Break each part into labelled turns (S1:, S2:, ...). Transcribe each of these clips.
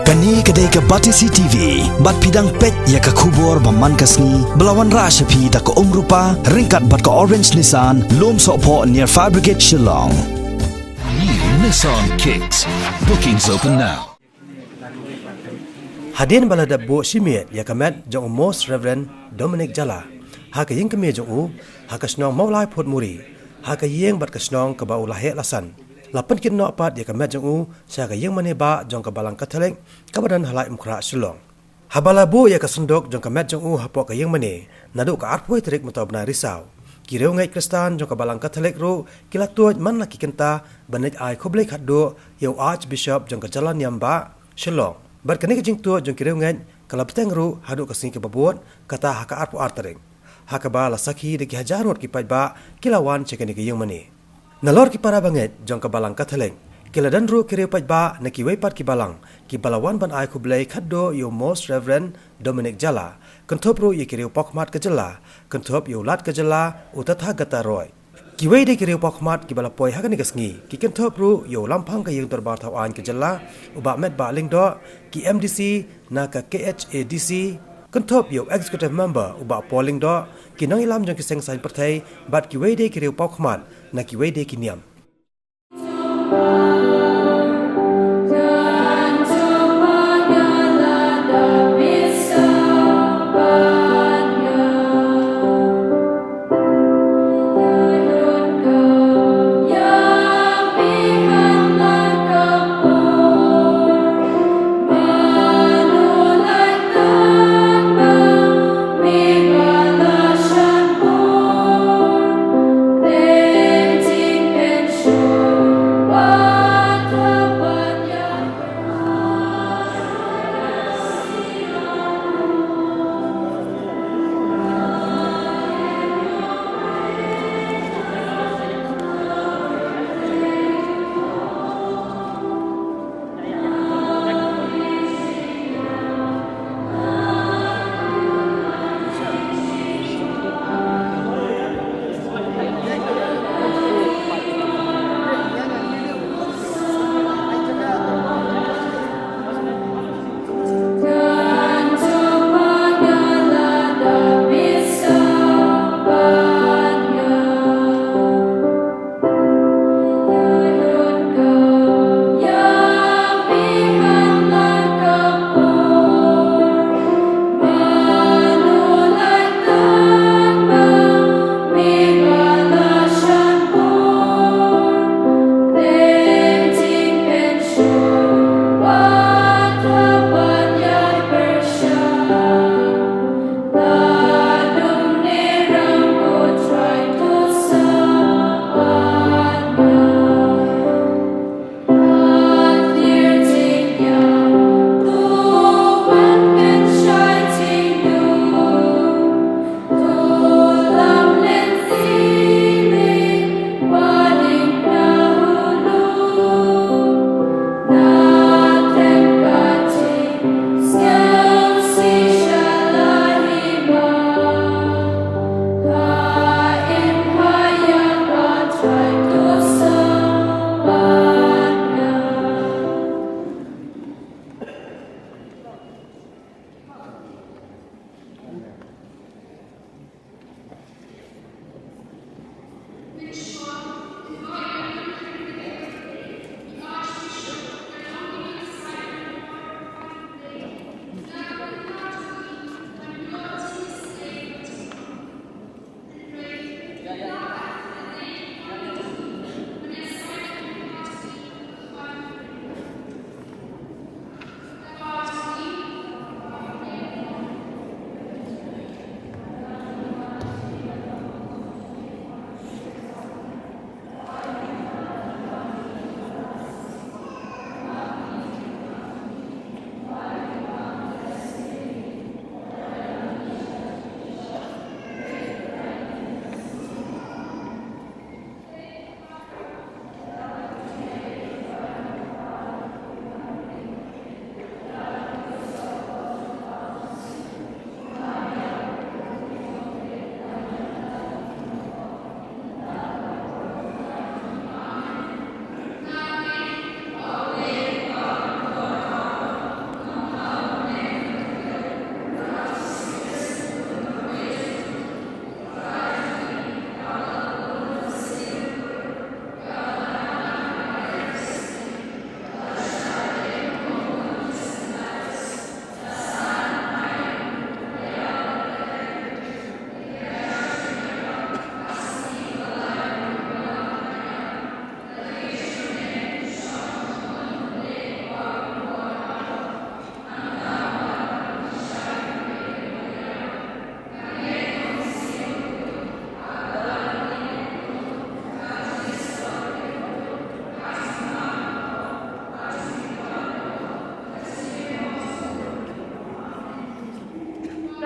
S1: Kani kedai ke Batisi TV, bat pidang pet ya ke kubur baman kasni, belawan rashapi da ke rupa, ringkat bat ke orange Nissan, lom sokpo near Fire Brigade Shillong.
S2: New Nissan Kicks. Bookings open now.
S3: Hadin balada bo shimiet ya kamet jong Most Reverend Dominic Jala. Haka ying kami jong u, haka snong maulai pot muri, haka ying bat ke snong ke bau lahek lasan. Lapan kin nok pat ya kamet jong u, saya ka ying mane ba jong ke balang Katolik, kabadan halai mukra Shillong. Habala bo ya ka sundok jong kamet jong u hapok ka ying mane, naduk ka arpoi terik mata bna risau. Kireu ngai Kristan jong ka balang Katolik ro, kila tuaj man laki kenta, banit ai Khublei Khatduh, yau Archbishop jong ka jalan yamba Shillong. Bar kani kajing tu jong kireu ngai kala peteng ru Haduh ka Sngi ke babuat kata haka arpu artering. Haka ba la sakhi de ki hajarot ki Paidbah kilawan cekani ke yeng mani. Nalor ki para banget jong ka balang Katolik. Kila dan ru kireu Paidbah na ki weipat ki balang ki balawan ban ai Khublei Khatduh yo Most Reverend Dominic Jala. Kentop ru ye kireu pokmat ke jela, kentop yo lat ke jela utatha gata roy. Ki wei de kireu pokmat ki bala poi hakani ke Sngi. Ki kentop ru yo lampang ka yeng terbar thawan ke jela uba met ba ling do ki MDC na ka KHADC kentop yo executive member uba polling do ki nang ilam jong ki seng sain partai bat ki wei de kireu pokmat na ki wei de ki niam.
S4: Wow.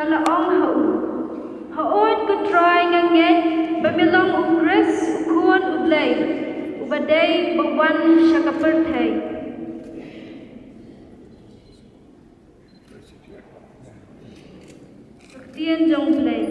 S4: laong haoid ko try nganget bamilong ugres ukun ublay ubaday bagwan siya kapertay. Katian jong play.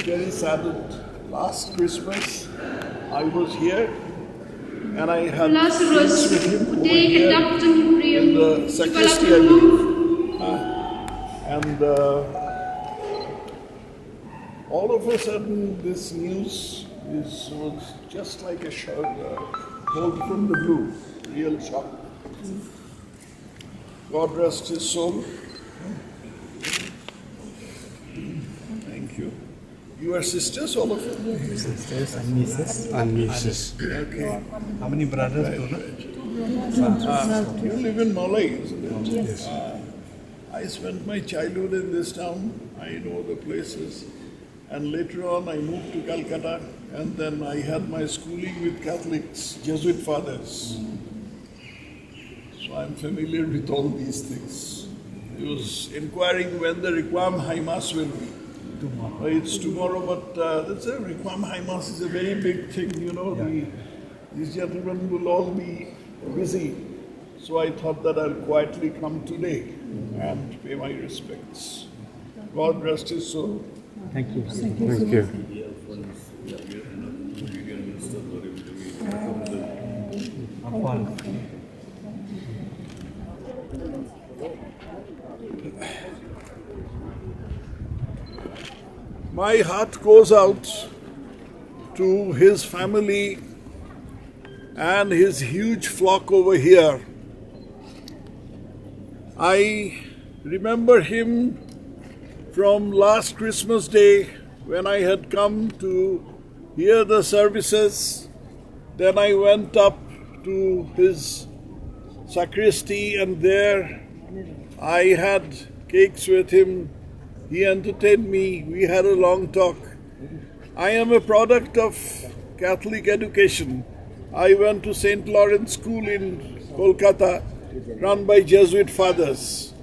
S5: Very saddened. Last Christmas, I was here and I had
S4: Lazarus,
S5: with him over
S4: they
S5: here
S4: conducted prayer.
S5: in the sacristy, I believe. And all of a sudden, this news was just like a bolt from the blue, real shock. God rest his soul. Thank you. You are sisters, all of you?
S6: Sisters and nieces. And nieces.
S5: Okay.
S6: How many brothers?
S5: You live in Malay, isn't it?
S6: Yes.
S5: I spent my childhood in this town. I know the places. And later on, I moved to Calcutta. And then I had my schooling with Catholics, Jesuit fathers. So I'm familiar with all these things. I was inquiring when the Requiem High Mass will be. Tomorrow. It's tomorrow, but that's a Requiem High Mass is a very big thing, you know.
S6: Yeah.
S5: These gentlemen will all be busy. So I thought that I'll quietly come today and pay my respects. God rest his soul.
S6: Thank you. Thank you.
S5: My heart goes out to his family and his huge flock over here. I remember him from last Christmas Day when I had come to hear the services. Then I went up to his sacristy and there I had cakes with him. He entertained me. We had a long talk. I am a product of Catholic education. I went to St. Lawrence School in Kolkata, run by Jesuit fathers.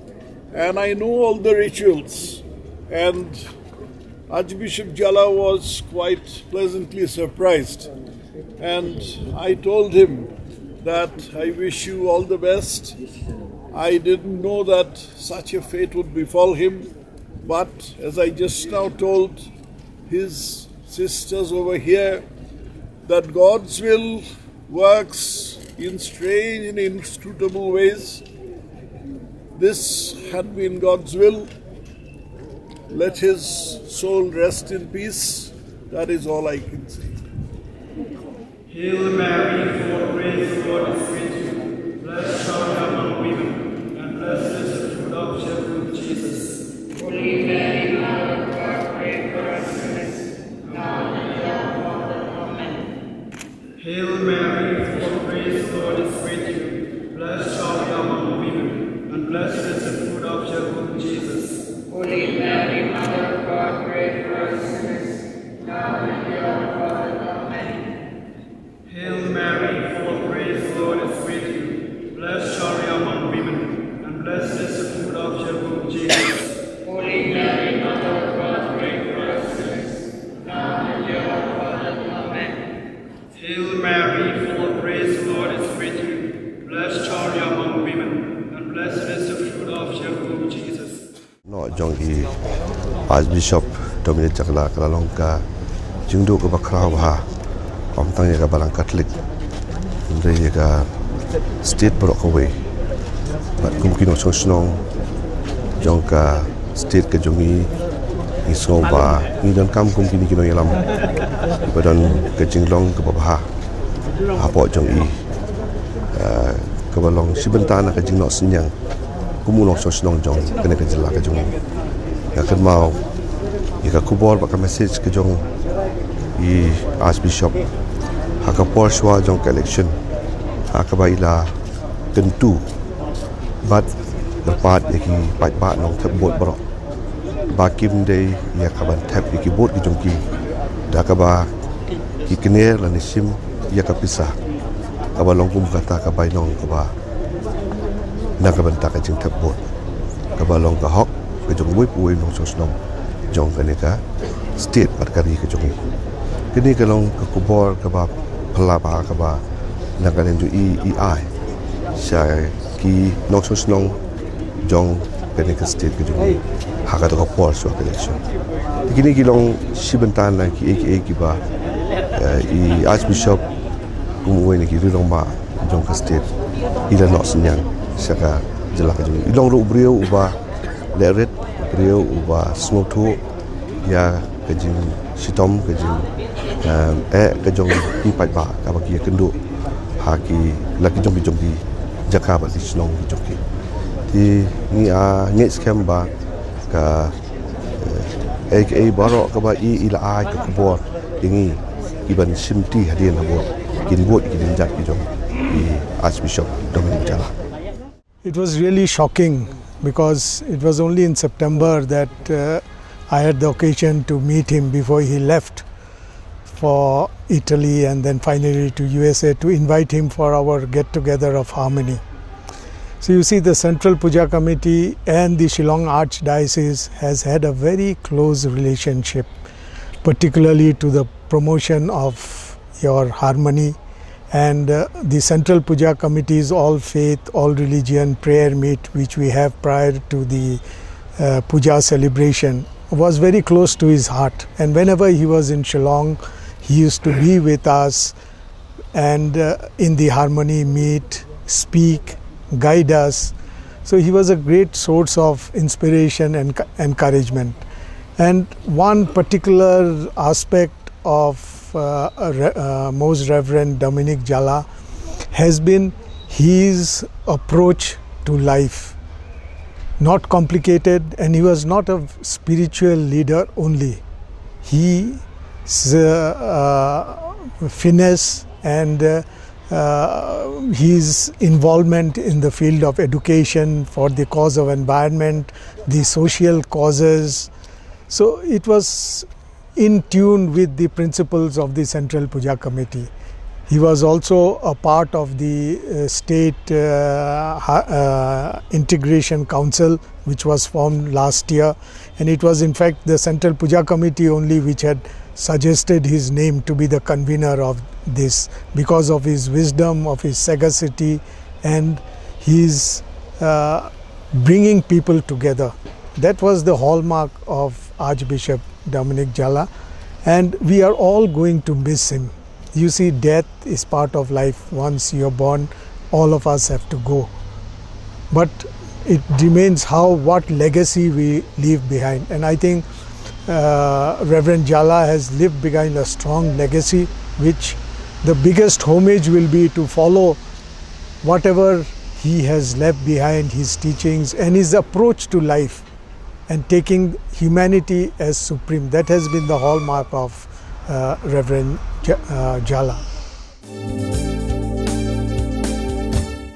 S5: And I know all the rituals. And Archbishop Jala was quite pleasantly surprised. And I told him that I wish you all the best. I didn't know that such a fate would befall him. But as I just now told his sisters over here, that God's will works in strange and inscrutable ways. This had been God's will. Let his soul rest in peace. That is all I can say.
S7: Hail Mary, full of grace, the Lord is with you. Blessed are you among women, and blessed is the fruit of your womb, Jesus. Holy Mary, Mother of God, pray for us sinners, now and at the hour of our death. Amen. Hail Mary, full of grace, the Lord is with you. Blessed are you among women, and blessed is the fruit of your womb, Jesus. Holy Mary, Mother of God, pray for us sinners, now and at the hour of our death. Amen. Hail Mary, full of grace, the Lord is with you. Blessed are you among women, and blessed is the fruit of your womb, Jesus. Holy Mary, Mother of God, pray for us sinners, now and at the hour of our death. Amen. Hail Mary, full of grace, the Lord is with you. Blessed are you among women, and blessed is the fruit of your womb, Jesus.
S8: No, Jongi, Archbishop Dominic Jakla Kalalongka, Jingdu ke Bakrauha, Omtang Yaga Balang Catholic, Indre Yaga State Brokaway, But Kumkino Sosnong, Jonka State ke Jongi, Isoba, Nidan Kam Kumkini Kino Yalam, Badan ke Jinglong ke Babaha, Hapok Jongi, Kabalong Sibentana ke Jingnok Sinyang. Kumulong sosnong jong kena kejela ke jong yakin mau ika kubor baka message ke jong I Archbishop haka porswa jong election haka baila kentu but lepat yaki Paidbah nong tap bot borok bakim day ya kaban tap yaki bot ki jongki da kaba ki kner la nisim ya kapisa kaba longkum kata kaba nong kaba na kaban ta ka jing tap bot kaba long ka hok ke jong wei puai nong sosnom jong kaneka state parkari ke jong kini kalong ka kubor kaba pelaba kaba nagalan ju i ai sya ki nong sosnom jong kaneka state ke jong haka to por so election kini kilong sibentan la ki ki ba i Archbishop kumwe ni ki rilong ba jong ka state ila no senyang saka jela ka jong ilong ru brio uba leret brio uba smotu ya ka jing sitom ka jing ka jong ki Paidbah ka ba ki kendu ha ki la ki jong ki jaka ba li snong ki jong ki ti ni a nge scam ba ka aka baro ka ba i ila ai ka kubor ingi iban simti hadian habo kin bot kin jat ki jong i Archbishop Dominic Jala.
S6: It was really shocking because it was only in September that I had the occasion to meet him before he left for Italy and then finally to USA to invite him for our get-together of harmony. So you see, the Central Puja Committee and the Shillong Archdiocese has had a very close relationship, particularly to the promotion of your harmony. And the Central Puja Committee's all faith, all religion prayer meet, which we have prior to the Puja celebration, was very close to his heart. And whenever he was in Shillong, he used to be with us and in the harmony meet, speak, guide us. So he was a great source of inspiration and encouragement. And one particular aspect of Most Reverend Dominic Jala has been his approach to life. Not complicated, and he was not a spiritual leader only. His finesse and his involvement in the field of education for the cause of environment, the social causes. So it was in tune with the principles of the Central Puja Committee. He was also a part of the State Integration Council, which was formed last year, and it was in fact the Central Puja Committee only which had suggested his name to be the convener of this because of his wisdom, of his sagacity, and his bringing people together. That was the hallmark of Archbishop Dominic Jala, and we are all going to miss him. You see, death is part of life. Once you're born, all of us have to go. But it remains what legacy we leave behind. And I think Reverend Jala has left behind a strong legacy, which the biggest homage will be to follow whatever he has left behind, his teachings and his approach to life, and taking humanity as supreme. That has been the hallmark of Reverend Jala.